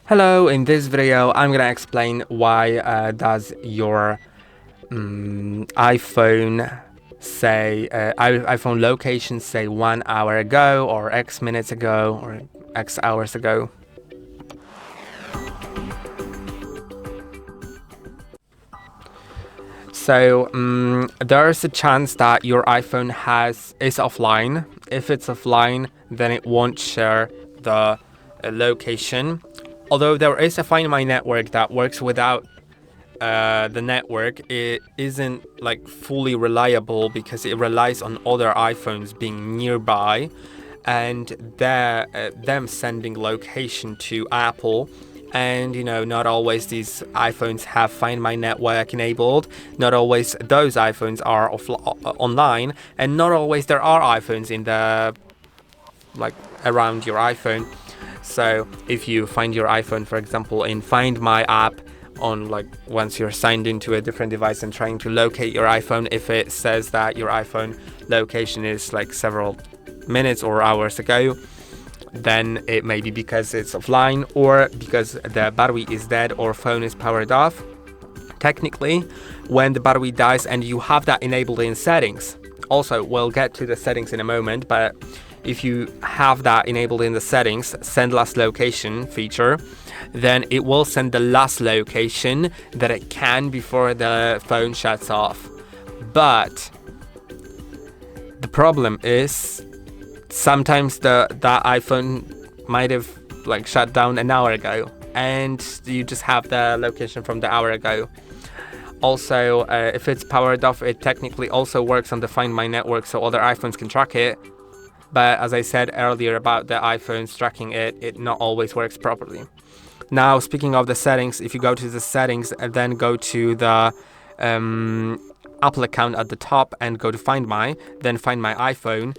Hello, in this video I'm gonna explain why does your iPhone say iPhone location say 1 hour ago or X minutes ago or X hours ago. So there's a chance that your iPhone is offline. If it's offline, then it won't share the location. Although there is a Find My network that works without the network, it isn't like fully reliable because it relies on other iPhones being nearby and them sending location to Apple. And not always these iPhones have Find My network enabled, not always those iPhones are online, and not always there are iPhones in the around your iPhone. So if you find your iPhone, for example, in Find My app on once you're signed into a different device and trying to locate your iPhone, if it says that your iPhone location is several minutes or hours ago, then it may be because it's offline or because the battery is dead or phone is powered off. Technically, when the battery dies and you have that enabled in settings, also we'll get to the settings in a moment, but if you have that enabled in the settings, send last location feature, then it will send the last location that it can before the phone shuts off. But the problem is sometimes that iPhone might have shut down an hour ago and you just have the location from the hour ago. Also, if it's powered off, it technically also works on the Find My network, so other iPhones can track it. But as I said earlier about the iPhones tracking it not always works properly. Now, speaking of the settings, if you go to the settings and then go to the Apple account at the top and go to Find My, then Find My iPhone.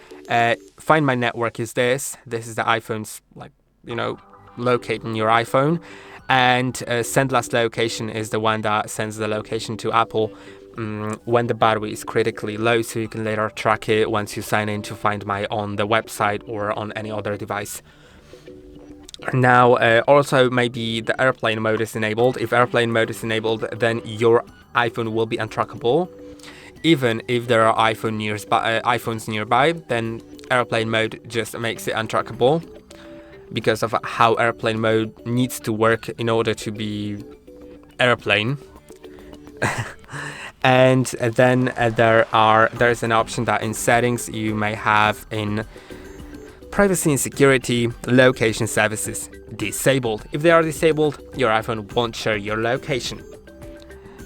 Find My network is this. This is the iPhone's locating your iPhone, and send last location is the one that sends the location to Apple when the battery is critically low, so you can later track it once you sign in to Find My on the website or on any other device. Now, also maybe the airplane mode is enabled. If airplane mode is enabled, then your iPhone will be untrackable. Even if there are iPhones nearby, then airplane mode just makes it untrackable because of how airplane mode needs to work in order to be airplane. And then there's an option that in settings you may have in privacy and security, location services disabled. If they are disabled, your iPhone won't share your location.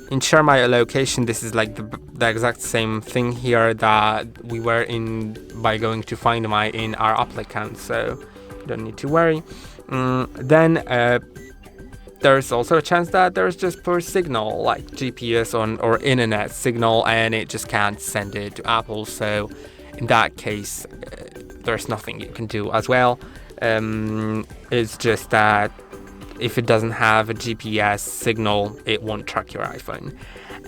In Share My Location, this is the exact same thing here that we were in by going to Find My in our Apple account, so you don't need to worry. Then there's also a chance that there's just poor signal, like GPS or internet signal, and it just can't send it to Apple. So in that case, there's nothing you can do as well. It's just that if it doesn't have a GPS signal, it won't track your iPhone.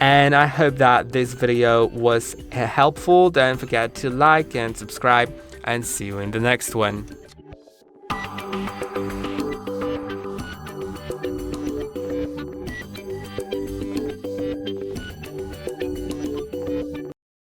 And I hope that this video was helpful. Don't forget to like and subscribe, and see you in the next one.